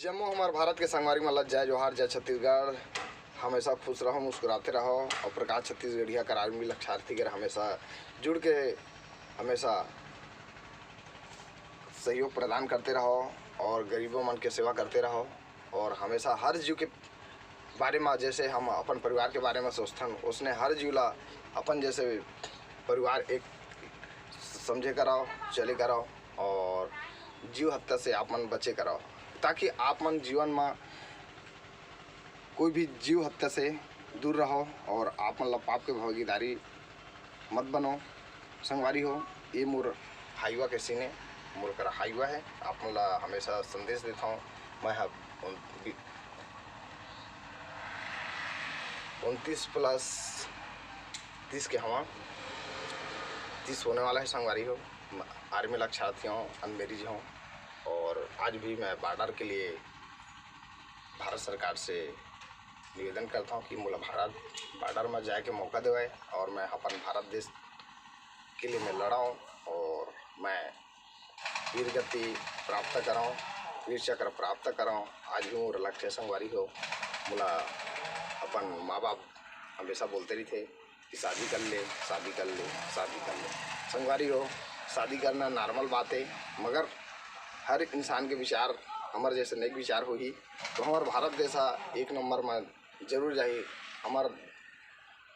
जम्मू हमारे भारत के संगवारी मतलब जय जोहार जय छत्तीसगढ़। हमेशा खुश रहो, मुस्कुराते रहो और प्रकाश छत्तीसगढ़िया करार में लक्षार्थी कर हमेशा जुड़ के हमेशा सहयोग प्रदान करते रहो और गरीबों मन के सेवा करते रहो। और हमेशा हर जीव के बारे में जैसे हम अपन परिवार के बारे में सोचथन उसने हर जीव ला अपन जैसे परिवार एक समझे कराओ, चले कराओ और जीव हत्या से आप मन बचे कराओ, ताकि आप मन जीवन में कोई भी जीव हत्या से दूर रहो और आप मन पाप के भागीदारी मत बनो। संगवारी हो, ये मोर हाईवा के सीने मोर करा हाईवा है। आप मन हमेशा संदेश देता हूँ। मैं 29+30 के हवा 30 होने वाला है। संगवारी हो, आर्मी लक्षार्थी हूँ, अनमेरिज हूँ और आज भी मैं बॉर्डर के लिए भारत सरकार से निवेदन करता हूँ कि मुझे भारत बॉर्डर में जाए के मौका देवाए और मैं अपन भारत देश के लिए मैं लड़ाऊँ और मैं वीर गति प्राप्त कराऊँ, वीर चक्र प्राप्त कराऊँ। आज भी मोर लक्ष्य संगवारी हो। मुला अपन माँ बाप हमेशा बोलते रही थे कि शादी कर ले, शादी कर ले, शादी कर ले। संगवारी हो, शादी करना नॉर्मल बात है, मगर हर इंसान के विचार हमारे जैसे नेक विचार हो ही तो हमारे भारत जैसा एक नंबर में जरूर जाए। हमार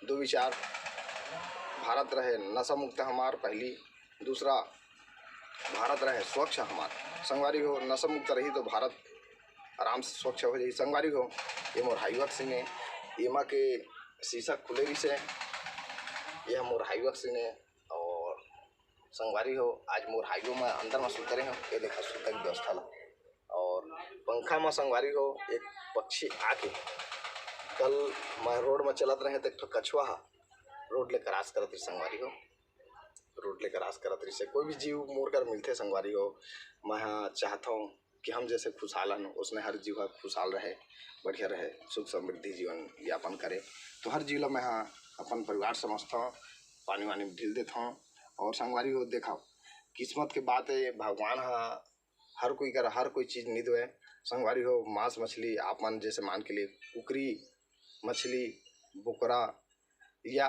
दो विचार भारत रहे नशा मुक्त हमार पहली, दूसरा भारत रहे स्वच्छ हमार। संगवारी हो, नशा मुक्त रही तो भारत आराम से स्वच्छ हो जाए। संगवारी हो, ये मोर हाईवा सिंह एमा के शीशा खुले भी से ये मोर हाईवा सिंह और संगवारी हो आज मोर हाईवे में अंदर में सुतरे हो। ये देखा सुतक की व्यवस्था ला और पंखा में संगवारी हो एक पक्षी आके कल मैं रोड में चलत रहे तो एक तो कछुआ रोड ले क्रॉस करत रही। संगवारी हो, रोड ले क्रॉस करत रही से कोई भी जीव मोर कर मिलते। संगवारी हो, मैं चाहता हूँ कि हम जैसे खुशहाल हैं उसने हर जीव खुशहाल रहे, बढ़िया रहे, सुख समृद्धि जीवन यापन करे। तो हर जीव ला मैं अपन परिवार समझता हूँ, पानी वानी ढील देता हूँ। और संगवारी हो देखा किस्मत के बात है, भगवान हर कोई कर हर कोई चीज़ नहीं दे। संगवारी हो, मांस मछली आप मन जैसे मान के लिए कुकरी मछली बोकरा या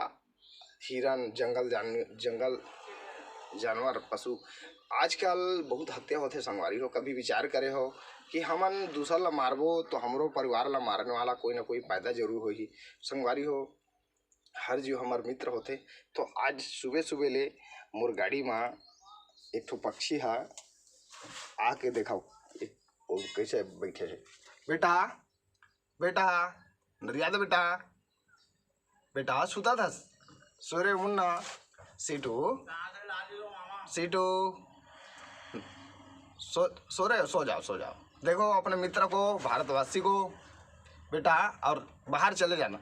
हिरन जंगल जानवर पशु आजकल बहुत हत्या होते। संगवारी हो, कभी विचार करे हो कि हमन दूसरा ला मारबो तो हमरो परिवार ला मारने वाला कोई ना कोई पैदा जरूर हो ही। संगवारी हो, हर जीव हमार मित्र होते। तो आज सुबह सुबह ले मोर गाड़ी में एक ठो पक्षी है आके देखाओ वो कैसे बैठे है। बेटा बेटा नरिया दे बेटा, बेटा सुता था सोरे मुन्ना सीटू सीटू सो रहे हो, सो जाओ सो जाओ। देखो अपने मित्र को, भारतवासी को बेटा, और बाहर चले जाना।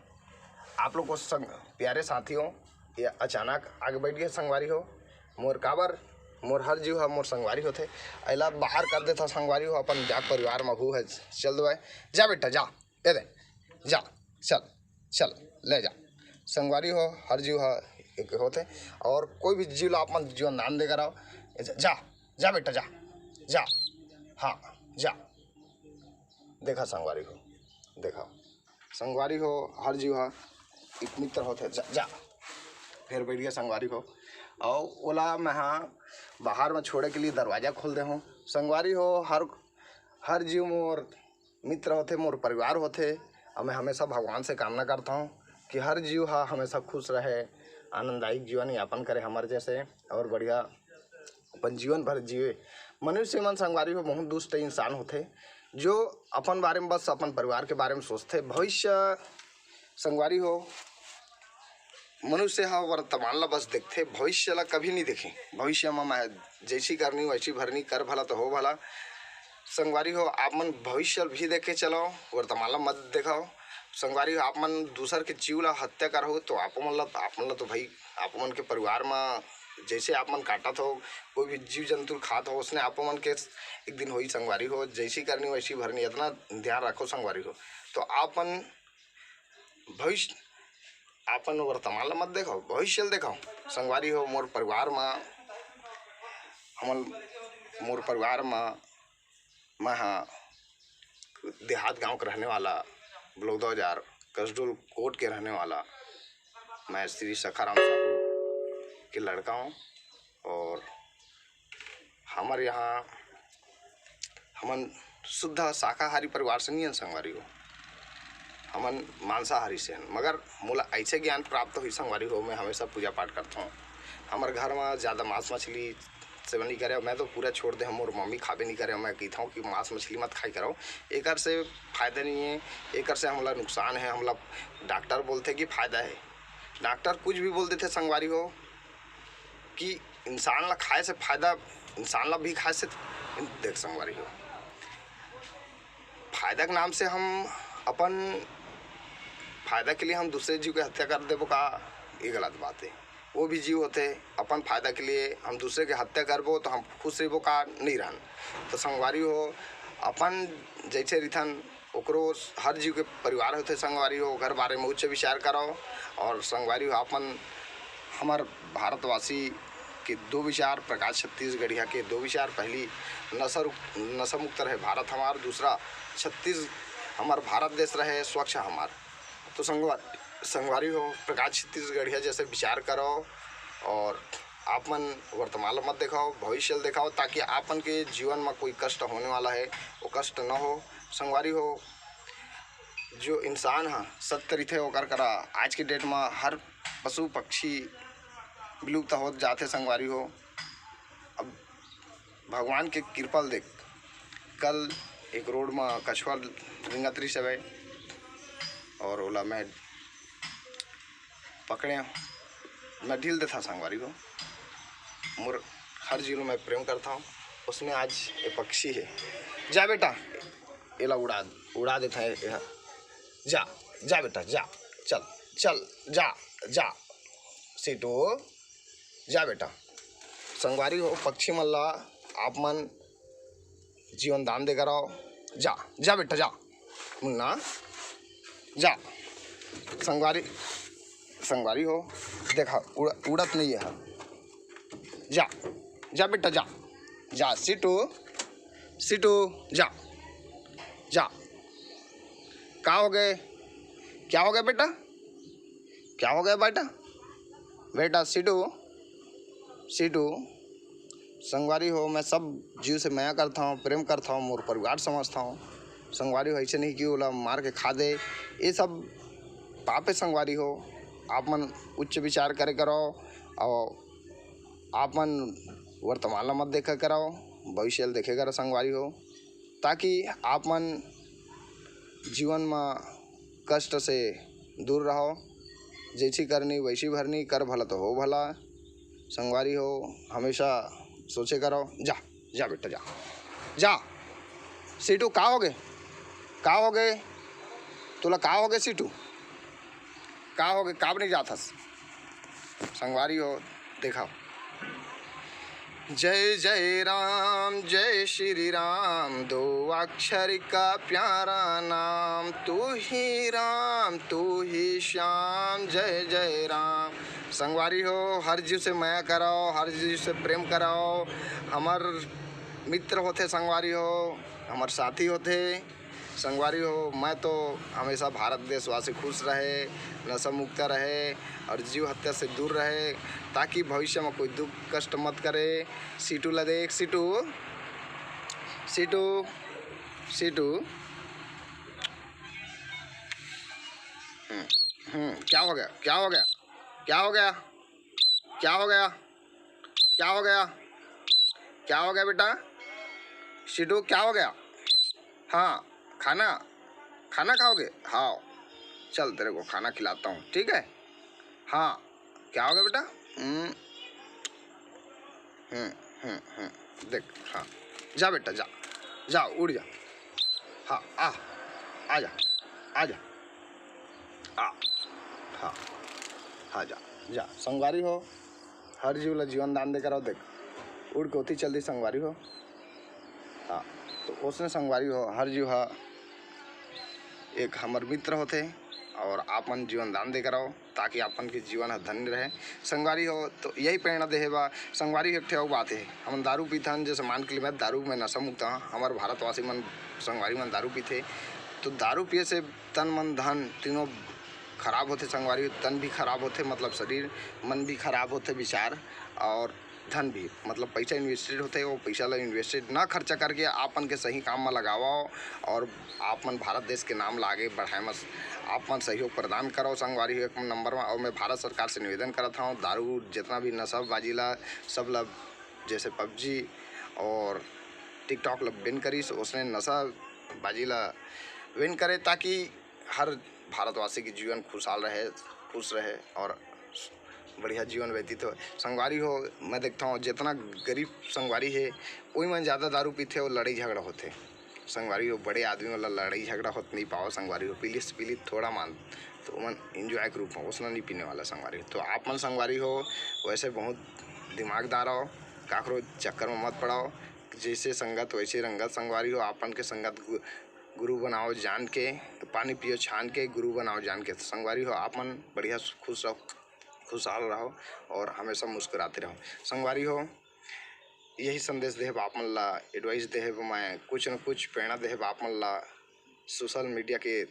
आप लोग को संग प्यारे साथियों ये अचानक आगे बैठ गए। संगवारी हो, मोर काबर मोर हर जीव है मोर संगवारी होते। अला बाहर कर देता संगवारी हो, अपन जा परिवार में हु है चल दो जा बेटा जा, दे दे जा, चल चल ले जा। संगवारी हो, हर जीव है एक होते और कोई भी जीव आप मन जीवन दान देकर आओ। जा जा बेटा जा जा, हाँ जा। देखा संगवारी हो, देखा संगवारी हो, हर जीव है एक मित्र होते। जा जा फिर बैठ गया संगवारी हो और ओला मैं बाहर में छोड़े के लिए दरवाज़ा खोल दे हूँ। संगवारी हो, हर जीव मोर मित्र होते, मोर परिवार होते और मैं हमेशा भगवान से कामना करता हूँ कि हर जीव हमेशा खुश रहे, आनंददायक जीवन यापन करे हमारे जैसे और बढ़िया अपन जीवन भर जिए। मनुष्य मन संगवारी हो बहुत दुष्ट इंसान होते जो अपन बारे में बस अपन परिवार के बारे में सोचते। भविष्य संगवारी हो, मनुष्य वर्तमान ला बस देखते, भविष्य ला कभी नहीं देखे। भविष्य में मैं जैसी करनी वैसी भरनी, कर भला तो हो भला। संगवारी हो, आप मन भविष्य भी देखे चलो, वर्तमान ला मत देखाओ। संगवारी हो, आप मन दूसर के जीव ला हत्या करो तो आप मन तो भाई आप मन के परिवार में जैसे आप मन काटत हो, कोई भी जीव जंतु खात हो उसने आप मन के एक दिन होई। संगवारी हो, जैसी करनी वैसी भरनी, इतना ध्यान रखो। संगवारी हो, तो आप मन भविष्य आपन वर्तमान मत देखो, भविष्य देखो। संगवारी हो, मोर परिवार में मैं देहात गांव का रहने वाला, ब्लॉक 2000 कसडोल कोट के रहने वाला मैं श्री सखाराम साहू के लड़का हूँ। और हमारे यहाँ हमन शुद्ध शाकाहारी परिवार से नहीं संगवारी हो, हमन मांसाहारी से हन। मगर मोला ऐसे ज्ञान प्राप्त हुई संगवारी हो, मैं हमेशा पूजा पाठ करता हूँ। हमारे घर में ज़्यादा मांस मछली सेवन नहीं करे, मैं तो पूरा छोड़ दे। हम और मम्मी खाबे नहीं करे। मैं कहता हूँ कि मांस मछली मत खाई करो, एक से फायदा नहीं है, एक से हमला नुकसान है। हमला डॉक्टर बोलते कि फायदा है, डॉक्टर कुछ भी बोल देते संगवारी हो कि इंसान ला खाए से फायदा, इंसान ला भी खाए से देख संगवारी हो फायदा के नाम से हम अपन फायदा के लिए हम दूसरे जीव की हत्या कर देबो का, ये गलत बात है। वो भी जीव होते, अपन फायदा के लिए हम दूसरे के हत्या करबो तो हम खुश रहबो का, नहीं रहन। तो संगवारी हो अपन जैसे रिथन ओकरो हर जीव के परिवार होते संगवारी हो, घर बारे में उच्च विचार करो। और संगवारी हो अपन हमार भारतवासी के दो विचार, प्रकाश छत्तीसगढ़िया के दो विचार, पहली नशा मुक्त रहे भारत हमार, दूसरा हमार भारत देश रहे स्वच्छ हमार। तो संगवारी हो प्रकाश छत्तीसगढ़िया जैसे विचार करो और आपन वर्तमान मत दिखाओ, भविष्य दिखाओ, ताकि आपन के जीवन में कोई कष्ट होने वाला है वो कष्ट न हो। संगवारी हो जो इंसान है सत्य रीते होकर करा, आज की डेट में हर पशु पक्षी विलुप्त हो जाते संगवारी हो। अब भगवान के कृपा देख, कल एक रोड में कछुआ रिंगतरी से गए और ओला मैं पकड़े, मैं ढील देता संगवारी को। मोर हर जीव में प्रेम करता हूँ, उसमें आज ये पक्षी है। जा बेटा, एला उड़ा देता है। जा जा बेटा जा, चल चल जा जा सीटो, जा बेटा। संगवारी हो पक्षी मल्ला आप मन जीवन दान दे कराओ। जा जा बेटा जा, मुन्ना जा। संगवारी हो देखा उड़त नहीं है, जा जा बेटा जा जा, सीटू जा जा। क्या हो गए बेटा, क्या हो गया बेटा सीटू। संगवारी हो मैं सब जीव से माया करता हूँ, प्रेम करता हूँ, मोर परिवार समझता हूँ। संगवारी हो ऐसे नहीं कि ओला मार के खा दे, ये सब पाप है। संगवारी हो आप मन उच्च विचार करो और आप मन वर्तमान मत देखा करो, भविष्य देखे करो संगवारी हो, ताकि आप मन जीवन में कष्ट से दूर रहो। जैसी करनी वैसी भरनी, कर भला तो हो भला। संगवारी हो हमेशा सोचे करो। जा जा बेटा जा जा। सीटू का हो गए तुला, का हो गए सीटू, का हो गए, काब नहीं जाता। संगवारी हो देखा, जय जय राम जय श्री राम, दो अक्षर का प्यारा नाम, तू ही राम तू ही श्याम, जय जय राम। संगवारी हो हर जीव से माया कराओ, हर जीव से प्रेम कराओ। हमार मित्र होते संगवारी हो, हमार साथी होते संगवारी हो। मैं तो हमेशा भारत देशवासी खुश रहे, नशा मुक्त रहे और जीव हत्या से दूर रहे, ताकि भविष्य में कोई दुख कष्ट मत करे। सीटू ला देख, सीटू क्या हो गया बेटा, सीटू क्या हो गया। हाँ खाना खाओगे, हाँ चल तेरे को खाना खिलाता हूँ, ठीक है। हाँ क्या हो गया बेटा, देख, हाँ जा बेटा जा उड़ जा। हाँ आ जा हाँ जा। संगवारी हो हर जीव ला जीवन दान दे कराओ। देख उड़ के होती चलती संगवारी हो। हाँ तो उसने संगवारी हो हर जीव एक हमार मित्र होते और आपन जीवन दान दे कराओ, ताकि आपन के जीवन धन्य रहे। संगवारी हो तो यही प्रेरणा दे बा। संगवारी एक ठे बात है, हम दारू पीथन, जैसे मान के लिए मैं दारू में नशा मुक्त हूँ। हमारे भारतवासी मन संगवारी मन दारू पीते, तो दारू पिए से तन मन धन तीनों खराब होते संगवारी। तन भी खराब होते मतलब शरीर, मन भी खराब होते विचार, और धन भी मतलब पैसा इन्वेस्टेड होते। वो पैसा ला इन्वेस्टेड ना खर्चा करके आपन के सही काम में लगाओ और आपन भारत देश के नाम ला आगे बढ़ाए में आपन सहयोग प्रदान करो संगवारी एक नंबर में। और मैं भारत सरकार से निवेदन करता हूँ दारू जितना भी नशाबाजी ला सब ला जैसे पबजी और टिकटॉक ला बैन करी उसने नशाबाजी ला बैन करे ताकि हर भारतवासी की जीवन खुशहाल रहे, खुश रहे और बढ़िया जीवन व्यतीत हो। संगवारी हो मैं देखता हूँ जितना गरीब संगवारी है वही मन ज़्यादा दारू पीते और लड़ाई झगड़ा होते। संगवारी हो बड़े आदमी वाला लड़ाई झगड़ा होते नहीं पाओ। संगवारी हो पीली थोड़ा मान तो मन इंजॉय के रूप में उसने नहीं पीने वाला संगवारी। तो आप मन संगवारी हो वैसे बहुत दिमागदार हो, काकरो चक्कर में मत पड़ाओ। जैसे संगत वैसे रंगत संगवारी हो। आपन के संगत गुरु बनाओ जान के, पानी पियो छान के, गुरु बनाओ जान के। तो संगवारी हो आप मन बढ़िया खुश रहो, खुशहाल रहो और हमेशा मुस्कुराते रहो। संगवारी हो यही संदेश देव आप मन ला, एडवाइस देव मैं कुछ न कुछ प्रेरणा देव आप मन ला सोशल मीडिया के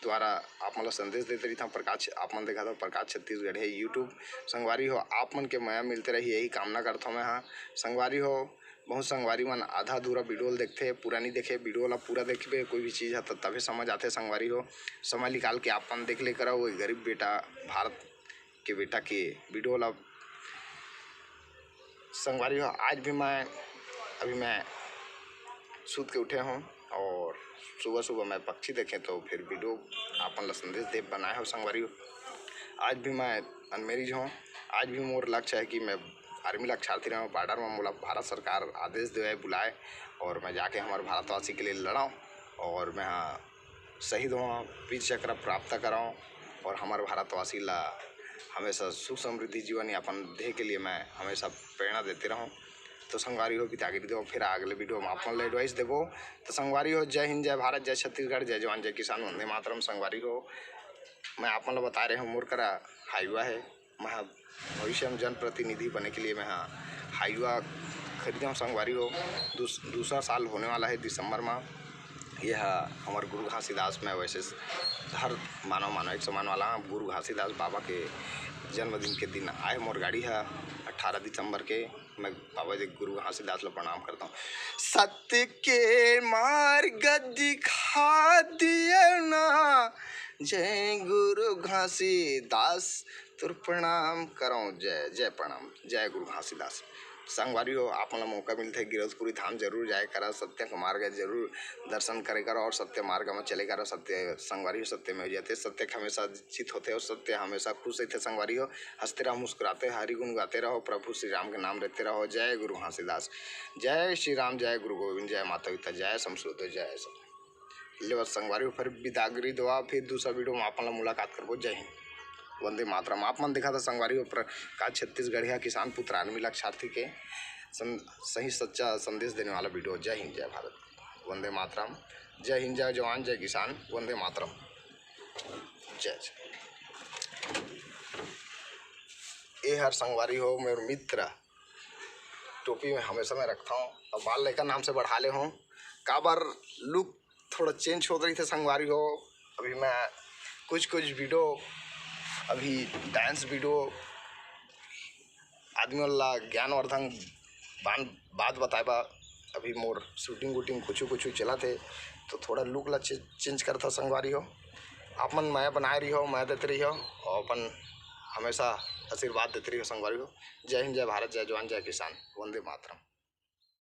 द्वारा आप मन ला संदेश देते रहता हूँ। प्रकाश आप मन देखा था प्रकाश छत्तीसगढ़ है यूट्यूब। संगवारी हो आप मन के माया मिलते रही यही कामना करता हूँ मैं। हाँ संगवारी हो बहुत संगवारी मन आधा अधूरा वीडियो देखते पूरा नहीं देखे, वीडियो ला पूरा देखबे कोई भी चीज़ है तो तभी समझ आते। संगवारी हो समय निकाल के आप मन देख ले करो वो गरीब बेटा भारत के बेटा के वीडियो ला। संगवारी हो आज भी मैं सूत के उठे हूँ और सुबह मैं पक्षी देखे तो फिर वीडियो आपन ला संदेश दे बनाए हो। संगवारी हो आज भी मैं अनमेरिज हूँ। आज भी मोर लक्ष्य है कि मैं आर्मी ला छात्र रहूँ। बॉर्डर में मोला भारत सरकार आदेश दे बुलाए और मैं जाके हमारे भारतवासी के लिए लड़ाऊँ और मैं शहीद हुआ वीर चक्र प्राप्त कराऊँ और हमारे भारतवासी ला हमेशा सुख समृद्धि जीवन यापन देह के लिए मैं हमेशा प्रेरणा देते रहूँ। तो संगवारी हो बितागिरी दो फिर अगले वीडियो में आप मन एडवाइस देवो। तो संगवारी हो जय हिंद, जय भारत, जय छत्तीसगढ़, जय जवान, जय किसान, वंदे मातरम। संगवारी हो मैं आप मन बता रहे हूँ मोर करा हाईवा है। मैं भविष्य में जनप्रतिनिधि बने के लिए मैं हाईवा खरीदा हूँ। संगवारी हो दूसरा साल होने वाला है दिसंबर में। यह हमारे गुरु घासीदास में वैसे हर मानव एक समान वाला गुरु घासीदास बाबा के जन्मदिन के दिन आए मोर गाड़ी है 18 दिसंबर के। मैं बाबा जी गुरु घासीदास को प्रणाम करता हूँ। सत्य के मार्ग दिखा दिए ना जय गुरु घासीदास तुर प्रणाम करो। जय जय प्रणाम, जय गुरु घासीदास। संगवारी हो आप मन मौका मिलते गिरधपुरी धाम जरूर जाए करा, सत्य का मार्ग जरूर दर्शन करे करो और सत्य मार्ग में चले करो। सत्य संगवारी हो सत्य में हो जाते, सत्य हमेशा जीत होते हो, सत्य हमेशा खुश रहते। संगवारी हो हंसते रहो मुस्कुराते हरि गुण गाते रहो, प्रभु श्री राम के नाम लेते रहो। जय गुरु घासीदास, जय श्री राम, जय गुरु गोविंद, जय माता पिता, जय समसूत, जय सब ले बस। संगवारी हो फिर बिदागरी दवा फिर दूसरा वीडियो में आप मुलाकात करबो। जय हिंद, वंदे मातरम। आप मन देखा था संगवारी हो प्रकाश छत्तीसगढ़िया किसान पुत्र आर्मी लाक्षार्थी के सही सच्चा संदेश देने वाला वीडियो। जय हिंद, जय भारत, वंदे मातरम। जय हिंद, जय जवान, जय किसान, वंदे मातरम, जय जय। ये हर संगवारी हो मेरे मित्र टोपी में हमेशा मैं रखता हूँ और बाल लेकर नाम से बढ़ा ले हूँ। काबर लुक थोड़ा चेंज हो रही थे संगवारी हो। अभी मैं कुछ वीडियो अभी डांस वीडियो आदमी वाला ज्ञानवर्धन बात बताएबा। अभी मोर शूटिंग वूटिंग कुछ चला थे तो थोड़ा लुक ला चेंज करता संगवारी हो। आप मन मैं बनाए रही हो, मैं देते रही हो और अपन हमेशा आशीर्वाद देते रही हो संगवारी हो। जय हिंद, जय भारत, जय जवान, जय किसान, वंदे मातरम।